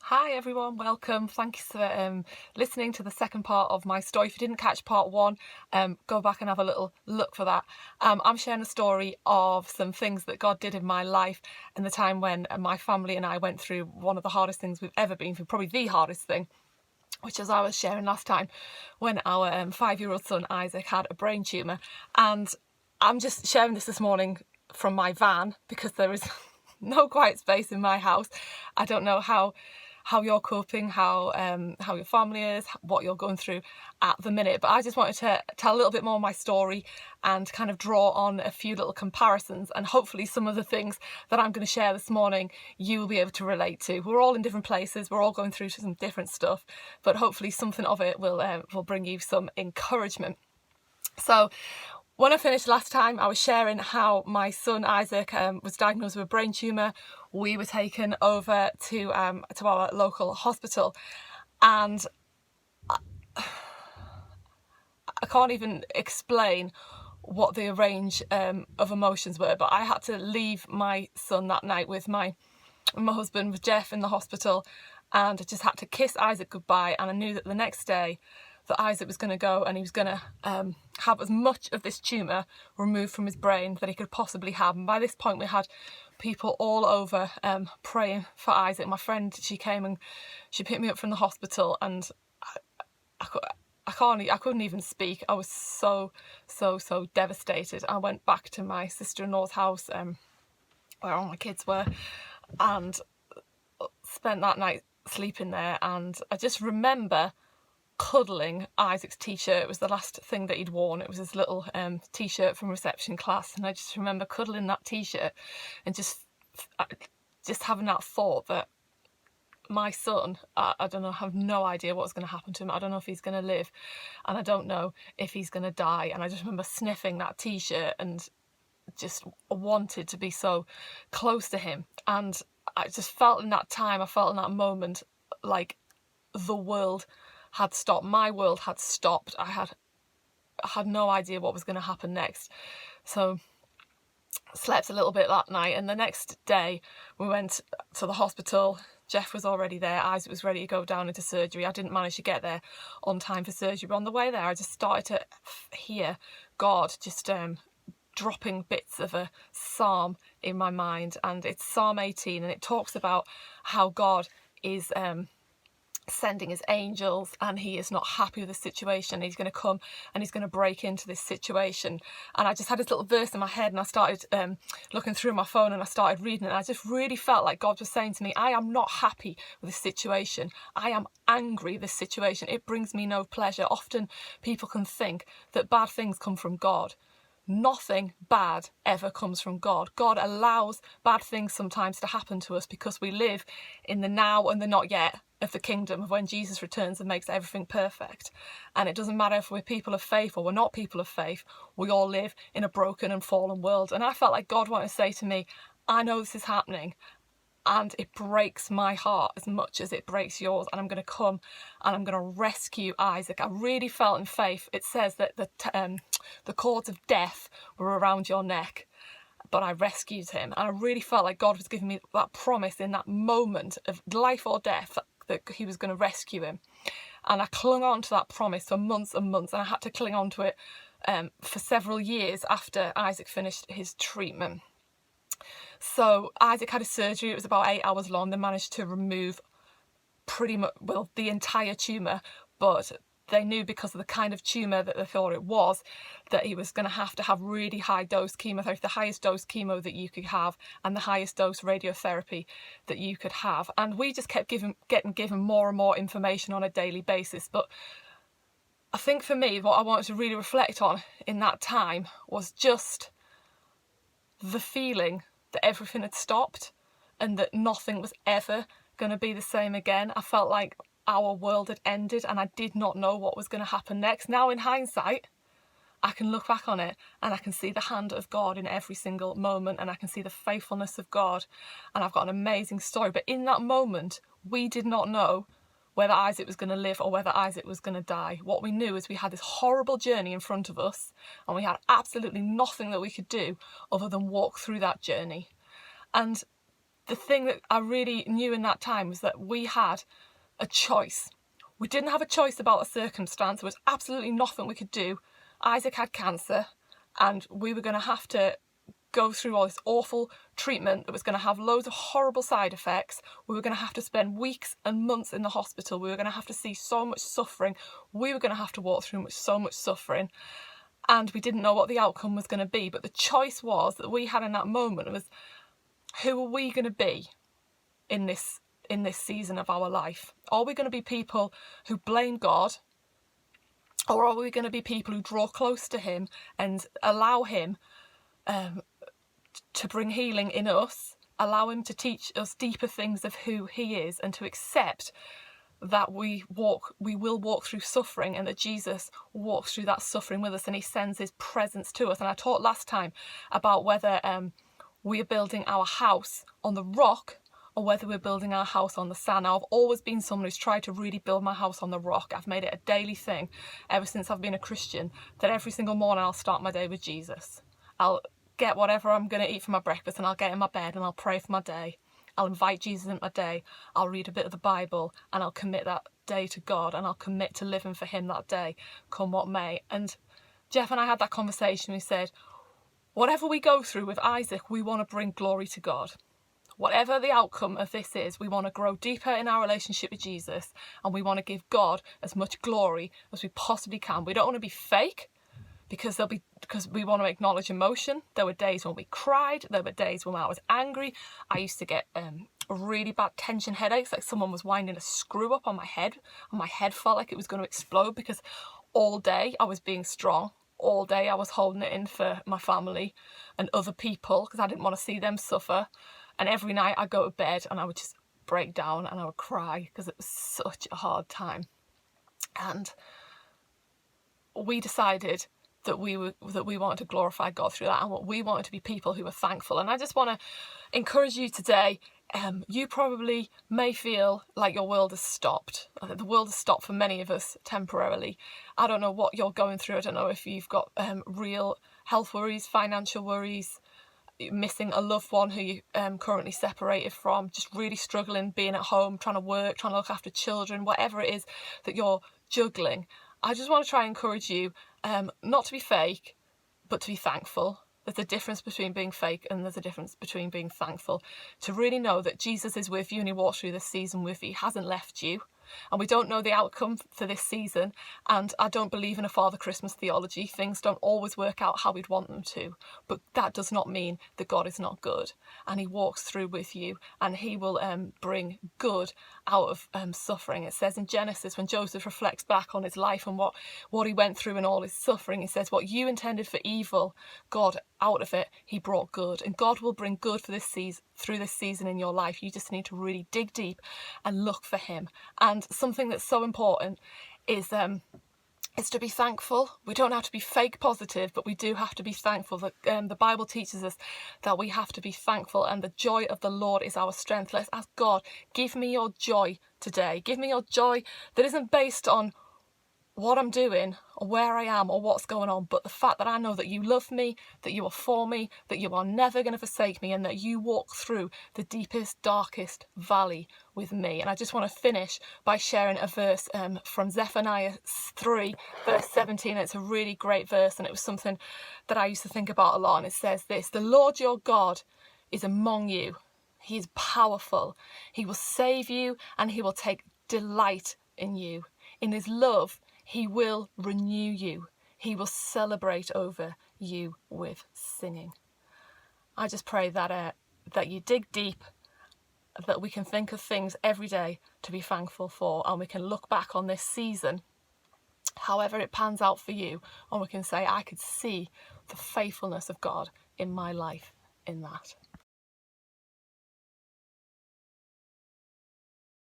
Hi everyone, welcome. Thanks for listening to the second part of my story. If you didn't catch part one, go back and have a little look for that. I'm sharing a story of some things that God did in my life in the time when my family and I went through one of the hardest things we've ever been through, probably the hardest thing, which, as I was sharing last time, when our 5-year-old son Isaac had a brain tumour. And I'm just sharing this morning from my van because there is no quiet space in my house. I don't know how you're coping, how your family is, what you're going through at the minute. But I just wanted to tell a little bit more of my story and kind of draw on a few little comparisons, and hopefully some of the things that I'm going to share this morning you will be able to relate to. We're all in different places, we're all going through some different stuff, but hopefully something of it will bring you some encouragement. So when I finished last time, I was sharing how my son Isaac was diagnosed with a brain tumour. We were taken over to our local hospital, and I can't even explain what the range of emotions were, but I had to leave my son that night with my husband, with Jeff, in the hospital, and I just had to kiss Isaac goodbye. And I knew that the next day that Isaac was going to go and he was going to have as much of this tumour removed from his brain that he could possibly have. And by this point we had people all over praying for Isaac. My friend, she came and she picked me up from the hospital, and I couldn't even speak. I was so devastated. I went back to my sister-in-law's house where all my kids were, and spent that night sleeping there. And I just remember cuddling Isaac's t-shirt. It was the last thing that he'd worn. It was his little t-shirt from reception class, and I just remember cuddling that t-shirt and just having that thought that my son, I don't know, I have no idea what's going to happen to him. I don't know if he's going to live, and I don't know if he's going to die. And I just remember sniffing that t-shirt and just wanted to be so close to him. And I just felt in that time, I felt in that moment like the world had stopped. My world had stopped. I had no idea what was going to happen next. So slept a little bit that night, and the next day we went to the hospital. Jeff was already there. Isaac was ready to go down into surgery. I didn't manage to get there on time for surgery, but on the way there I just started to hear God just dropping bits of a psalm in my mind, and it's Psalm 18, and it talks about how God is sending his angels, and he is not happy with the situation. He's going to come and he's going to break into this situation. And I just had this little verse in my head, and I started looking through my phone, and I started reading it, and I just really felt like God was saying to me, I am not happy with this situation. I am angry with this situation. It brings me no pleasure. Often people can think that bad things come from God. Nothing bad ever comes from God. God allows bad things sometimes to happen to us because we live in the now and the not yet of the kingdom, of when Jesus returns and makes everything perfect. And it doesn't matter if we're people of faith or we're not people of faith, we all live in a broken and fallen world. And I felt like God wanted to say to me, I know this is happening, and it breaks my heart as much as it breaks yours, and I'm going to come and I'm going to rescue Isaac. I really felt in faith. It says that the cords of death were around your neck, but I rescued him. And I really felt like God was giving me that promise in that moment of life or death, that he was going to rescue him. And I clung on to that promise for months and months, and I had to cling on to it for several years after Isaac finished his treatment. So Isaac had a surgery. It was about 8 hours long. They managed to remove pretty much, well, the entire tumour, but they knew because of the kind of tumour that they thought it was, that he was going to have really high dose chemotherapy, the highest dose chemo that you could have, and the highest dose radiotherapy that you could have. And we just kept getting given more and more information on a daily basis. But I think for me, what I wanted to really reflect on in that time was just the feeling that everything had stopped and that nothing was ever going to be the same again. I felt like our world had ended, and I did not know what was going to happen next. Now in hindsight, I can look back on it and I can see the hand of God in every single moment, and I can see the faithfulness of God, and I've got an amazing story. But in that moment, we did not know whether Isaac was going to live or whether Isaac was going to die. What we knew is we had this horrible journey in front of us, and we had absolutely nothing that we could do other than walk through that journey. And the thing that I really knew in that time was that we had a choice. We didn't have a choice about a circumstance. There was absolutely nothing we could do. Isaac had cancer, and we were going to have to go through all this awful treatment that was going to have loads of horrible side effects. We were going to have to spend weeks and months in the hospital. We were going to have to see so much suffering. We were going to have to walk through so much suffering, and we didn't know what the outcome was going to be. But the choice was that we had in that moment was, who are we going to be in this season of our life? Are we going to be people who blame God, or are we going to be people who draw close to him and allow him to bring healing in us, allow him to teach us deeper things of who he is, and to accept that we will walk through suffering, and that Jesus walks through that suffering with us, and he sends his presence to us. And I talked last time about whether we are building our house on the rock or whether we're building our house on the sand. Now, I've always been someone who's tried to really build my house on the rock. I've made it a daily thing ever since I've been a Christian, that every single morning I'll start my day with Jesus. I'll get whatever I'm going to eat for my breakfast, and I'll get in my bed and I'll pray for my day. I'll invite Jesus in my day. I'll read a bit of the Bible, and I'll commit that day to God, and I'll commit to living for him that day, come what may. And Jeff and I had that conversation. We said, whatever we go through with Isaac, we want to bring glory to God. Whatever the outcome of this is, we want to grow deeper in our relationship with Jesus, and we want to give God as much glory as we possibly can. We don't want to be fake, because we want to acknowledge emotion. There were days when we cried. There were days when I was angry. I used to get really bad tension headaches, like someone was winding a screw up on my head, and my head felt like it was going to explode, because all day I was being strong. All day I was holding it in for my family and other people, because I didn't want to see them suffer. And every night I'd go to bed and I would just break down and I would cry, because it was such a hard time. And we decided that we wanted to glorify God through that, and what we wanted to be people who were thankful. And I just want to encourage you today. You probably may feel like your world has stopped. The world has stopped for many of us temporarily. I don't know what you're going through. I don't know if you've got real health worries, financial worries, missing a loved one who you're currently separated from, just really struggling being at home, trying to work, trying to look after children, whatever it is that you're juggling. I just want to try and encourage you not to be fake, but to be thankful. There's a difference between being fake and there's a difference between being thankful. To really know that Jesus is with you and he walks through this season with you. He hasn't left you. And we don't know the outcome for this season. And I don't believe in a Father Christmas theology. Things don't always work out how we'd want them to. But that does not mean that God is not good. And he walks through with you, and he will bring good out of suffering. It says in Genesis, when Joseph reflects back on his life and what he went through and all his suffering, he says, what you intended for evil, God, out of it, he brought good. And God will bring good for this season, through this season in your life. You just need to really dig deep and look for him. And something that's so important is to be thankful. We don't have to be fake positive, but we do have to be thankful. That the Bible teaches us that we have to be thankful, and the joy of the Lord is our strength. Let's ask God, give me your joy today. Give me your joy that isn't based on what I'm doing or where I am or what's going on, but the fact that I know that you love me, that you are for me, that you are never going to forsake me, and that you walk through the deepest, darkest valley with me. And I just want to finish by sharing a verse from Zephaniah 3 verse 17. It's a really great verse, and it was something that I used to think about a lot. And it says this: the Lord your God is among you. He is powerful. He will save you, and he will take delight in you. In his love he will renew you. He will celebrate over you with singing. I just pray that you dig deep, that we can think of things every day to be thankful for, and we can look back on this season, however it pans out for you, and we can say, I could see the faithfulness of God in my life in that.